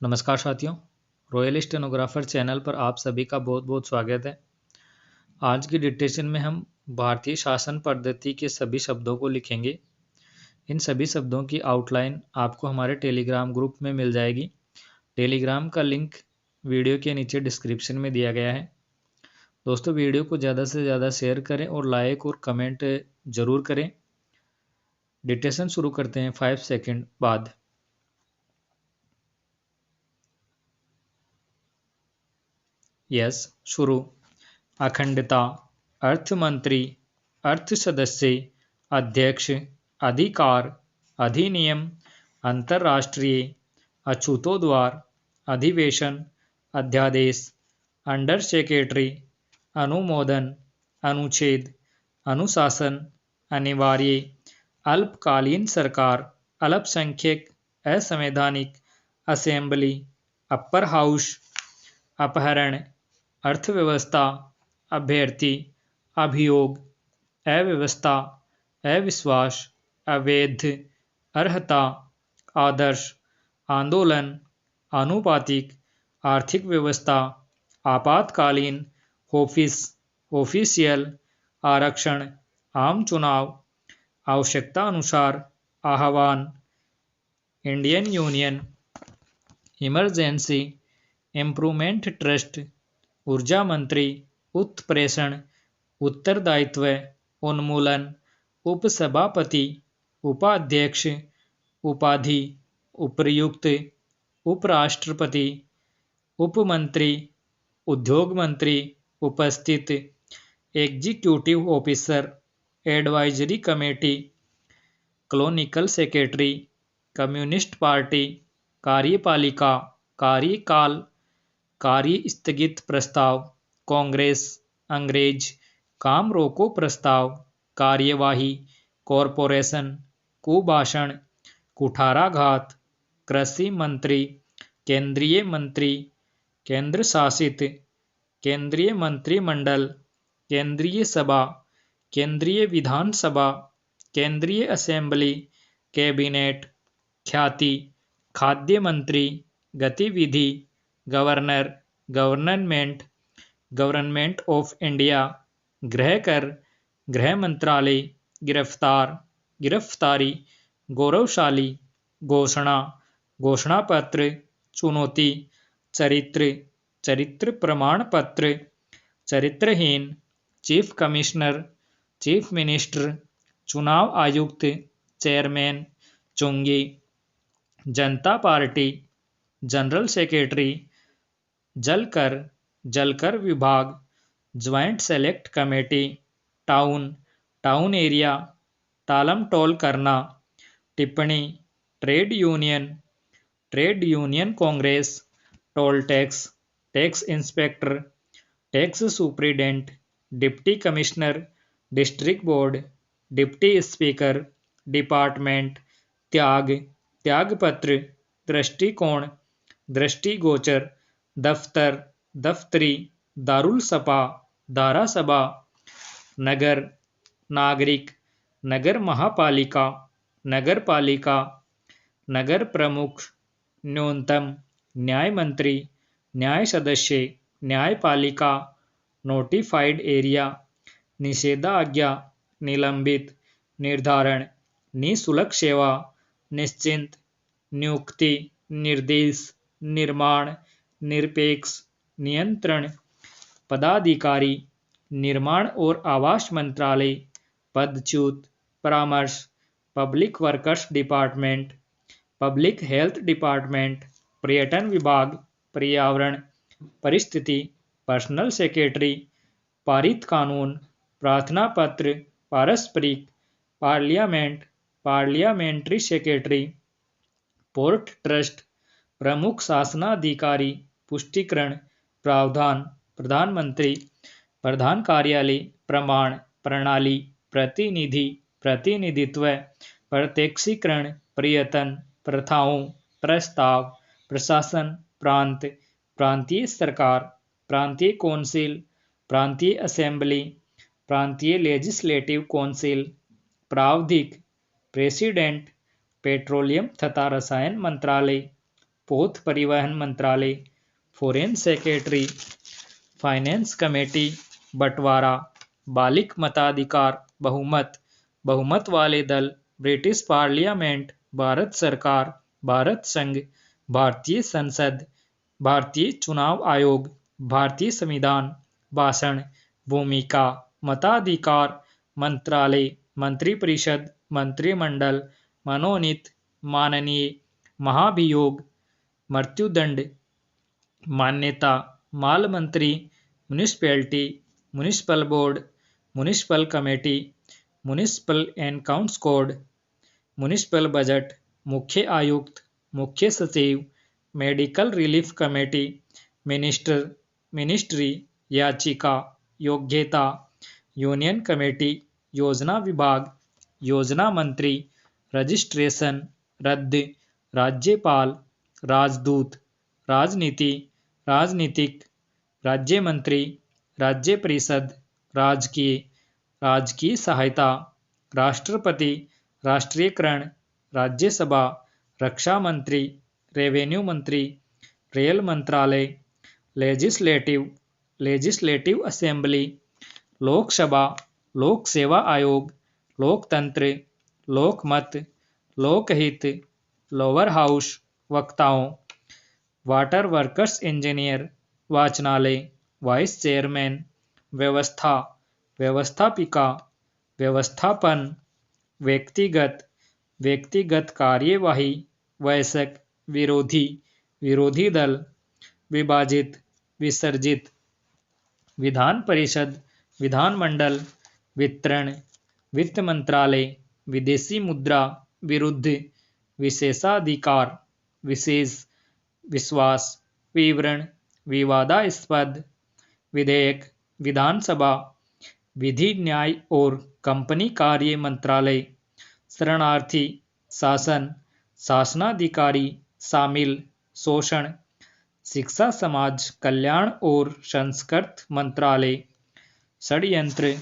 नमस्कार साथियों, royal stenographer channel पर आप सभी का बहुत बहुत स्वागत है। आज की डिक्टेशन में हम भारतीय शासन पद्धति के सभी शब्दों को लिखेंगे। इन सभी शब्दों की आउटलाइन आपको हमारे टेलीग्राम ग्रुप में मिल जाएगी। टेलीग्राम का लिंक वीडियो के नीचे डिस्क्रिप्शन में दिया गया है। दोस्तों, वीडियो को ज़्यादा से ज़्यादा शेयर करें और लाइक और कमेंट ज़रूर करें। डिक्टेशन शुरू करते हैं 5 सेकंड बाद। यस, शुरू। अखंडता, अर्थ मंत्री, अर्थ सदस्य, अध्यक्ष, अधिकार, अधिनियम, अंतर्राष्ट्रीय, अछूतोद्वार, अधिवेशन, अध्यादेश, अंडर सेक्रेटरी, अनुमोदन, अनुच्छेद, अनुशासन, अनिवार्य, अल्पकालीन सरकार, अल्पसंख्यक, असंवैधानिक, असेंबली, अपर हाउस, अपहरण, अर्थव्यवस्था, अभ्यर्थी, अभियोग, अव्यवस्था, अविश्वास, अवैध, अर्हता, आदर्श, आंदोलन, आनुपातिक, आर्थिक व्यवस्था, आपातकालीन, ऑफिस, ऑफिशियल, आरक्षण, आम चुनाव, आवश्यकता अनुसार, आह्वान, Indian union, emergency, improvement trust, ऊर्जा मंत्री, उत्प्रेषण, उत्तरदायित्व, उन्मूलन, उपसभापति, उपाध्यक्ष, उपाधि, उपर्युक्त, उपराष्ट्रपति, उपमंत्री, उद्योग मंत्री, उपस्थित, executive officer, advisory committee, colonial secretary, communist party, कार्यपालिका, कार्यकाल, कार्य स्थगित प्रस्ताव, कांग्रेस, अंग्रेज, काम रोको प्रस्ताव, कार्यवाही, कॉरपोरेशन, कुभाषण, कुठाराघात, कृषि मंत्री, केंद्रीय मंत्री, केंद्र शासित, केंद्रीय मंत्रिमंडल, केंद्रीय सभा, केंद्रीय विधानसभा, केंद्रीय असेंबली, कैबिनेट, ख्याति, खाद्य मंत्री, गतिविधि, governor, government, government of India, गृह कर, गृह मंत्रालय, गिरफ्तार, गिरफ्तारी, गौरवशाली, घोषणा, घोषणा पत्र, चुनौती, चरित्र, चरित्र प्रमाण पत्र, चरित्रहीन, चीफ कमिश्नर, चीफ मिनिस्टर, चुनाव आयुक्त, चेयरमैन, चुंगी, जनता पार्टी, जनरल सेक्रेटरी, जलकर, जलकर विभाग, joint select committee, town, town area, टालम टोल करना, टिप्पणी, trade union, trade union congress, toll tax, tax inspector, tax superintendent, deputy commissioner, district board, deputy speaker, department, त्याग, त्यागपत्र, दृष्टिकोण, दृष्टिगोचर, दफ्तर, दफ्तरी, दारुल सपा, दारा सभा, नगर, नागरिक, नगर महापालिका, नगर पालिका, नगर प्रमुख, न्यूनतम, न्याय मंत्री, न्याय सदस्य, न्यायपालिका, नोटिफाइड एरिया, निषेधाज्ञा, निलंबित, निर्धारण, निःशुल्क सेवा, निश्चिंत, नियुक्ति, निर्देश, निर्माण, निरपेक्ष, नियंत्रण, पदाधिकारी, निर्माण और आवास मंत्रालय, पदच्युत, परामर्श, public workers department, public health department, पर्यटन विभाग, पर्यावरण, परिस्थिति, पर्सनल सेक्रेटरी, पारित कानून, प्रार्थना पत्र, पारस्परिक, parliament, parliamentary secretary, port trust, प्रमुख शासनाधिकारी, पुष्टिकरण, प्रावधान, प्रधानमंत्री, प्रधान कार्यालय, प्रमाण, प्रणाली, प्रतिनिधि, प्रतिनिधित्व, प्रत्यक्षीकरण, प्रयत्न, प्रथाओं, प्रस्ताव, प्रशासन, प्रांत, प्रांतीय सरकार, प्रांतीय कौंसिल, प्रांतीय असेंबली, प्रांतीय लेजिस्लेटिव कौंसिल, प्रावधिक, प्रेसिडेंट, पेट्रोलियम तथा रसायन मंत्रालय, पोत परिवहन मंत्रालय, फॉरेन सेक्रेटरी, फाइनेंस कमेटी, बंटवारा, बालिक मताधिकार, बहुमत, बहुमत वाले दल, ब्रिटिश पार्लियामेंट, भारत सरकार, भारत संघ, भारतीय संसद, भारतीय चुनाव आयोग, भारतीय संविधान, भाषण, भूमिका, मताधिकार, मंत्रालय, मंत्रिपरिषद, मंत्रिमंडल, मनोनीत, माननीय, महाभियोग, मृत्युदंड, मान्यता, माल मंत्री, municipality, municipal board, municipal committee, municipal accounts code, municipal budget, मुख्य आयुक्त, मुख्य सचिव, medical relief committee, minister, ministry, याचिका, योग्यता, यूनियन कमेटी, योजना विभाग, योजना मंत्री, रजिस्ट्रेशन, रद्द, राज्यपाल, राजदूत, राजनीति, राजनीतिक, राज्य मंत्री, राज्य परिषद, राजकीय, राजकीय सहायता, राष्ट्रपति, राष्ट्रीयकरण, राज्यसभा, रक्षा मंत्री, रेवेन्यू मंत्री, रेल मंत्रालय, लेजिस्लेटिव, लेजिस्लेटिव असेंबली, लोकसभा, लोक सेवा आयोग, लोकतंत्र, लोकमत, लोकहित, लोअर हाउस, वक्ताओं, वाटर वर्कर्स इंजीनियर, वाचनालय, वाइस चेयरमैन, व्यवस्था, व्यवस्थापिका, व्यवस्थापन, व्यक्तिगत, व्यक्तिगत कार्यवाही, वयस्क, विरोधी, विरोधी दल, विभाजित, विसर्जित, विधान परिषद, विधानमंडल, वितरण, वित्त मंत्रालय, विदेशी मुद्रा, विरुद्ध, विशेषाधिकार, विशेष, विश्वास, विवरण, विवादास्पद, विधेयक, विधानसभा, विधि न्याय और कंपनी कार्य मंत्रालय, शरणार्थी, शासन, शासनाधिकारी, शामिल, शोषण, शिक्षा समाज कल्याण और संस्कृत मंत्रालय, षड्यंत्र,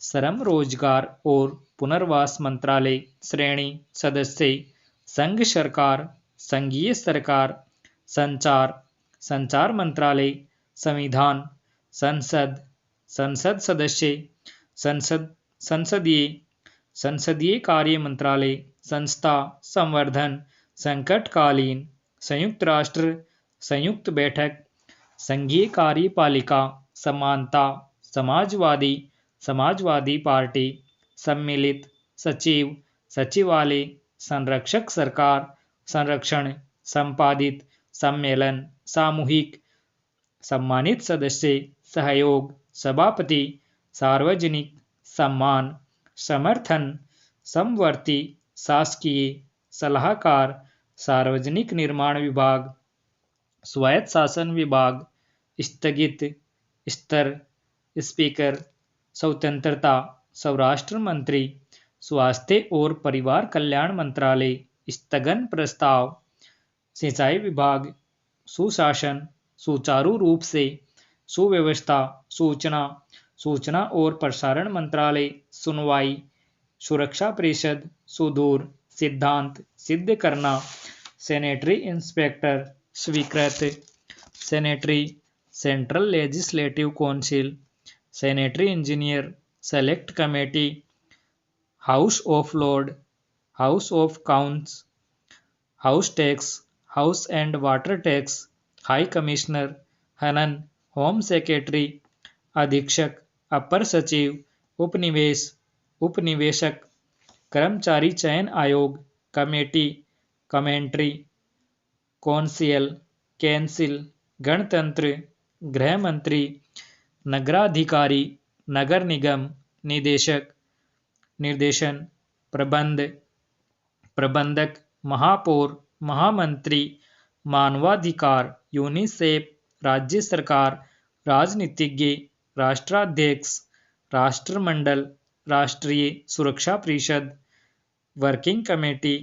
श्रम रोजगार और पुनर्वास मंत्रालय, श्रेणी, सदस्य, संघ सरकार, संघीय सरकार, संचार, संचार मंत्रालय, संविधान, संसद, संसद सदस्य, संसद, संसदीय, संसदीय कार्य मंत्रालय, संस्था, संवर्धन, संकटकालीन, संयुक्त राष्ट्र, संयुक्त बैठक, संघीय कार्यपालिका, समानता, समाजवादी, समाजवादी पार्टी, सम्मिलित, सचिव, सचिवालय, संरक्षक सरकार, संरक्षण, संपादित, सम्मेलन, सामूहिक, सम्मानित सदस्य, सहयोग, सभापति, सार्वजनिक, सम्मान, समर्थन, समवर्ती, शासकीय, सलाहकार, सार्वजनिक निर्माण विभाग, स्वायत्त शासन विभाग, स्थगित, स्तर, स्पीकर, स्वतंत्रता, स्वराष्ट्र मंत्री, स्वास्थ्य और परिवार कल्याण मंत्रालय, स्थगन प्रस्ताव, सिंचाई विभाग, सुशासन, सुचारू रूप से, सुव्यवस्था, सूचना, सूचना और प्रसारण मंत्रालय, सुनवाई, सुरक्षा परिषद, सुदूर, सिद्धांत, सिद्ध करना, सेनेटरी इंस्पेक्टर, स्वीकृत, sanitary, central legislative council, sanitary engineer, select committee, house of Lord, house of counts, house tax, house and water tax, high commissioner, हनन, होम सेक्रेटरी, अधीक्षक, अपर सचिव, उपनिवेश, उपनिवेशक, कर्मचारी चयन आयोग, कमेटी, कमेंट्री, कौंसिल, कैंसिल, गणतंत्र, गृह मंत्री, नगराधिकारी, नगर निगम, निदेशक, निर्देशन, प्रबंध, प्रबंधक, महापौर, महामंत्री, मानवाधिकार, यूनिसेफ, राज्य सरकार, राजनीतिज्ञ, राष्ट्राध्यक्ष, राष्ट्रमंडल, राष्ट्रीय सुरक्षा परिषद, वर्किंग कमेटी,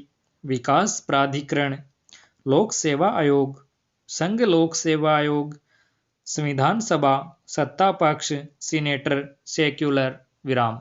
विकास प्राधिकरण, लोक सेवा आयोग, संघ लोक सेवा आयोग, संविधान सभा, सत्ता पक्ष, सीनेटर, सेक्युलर, विराम।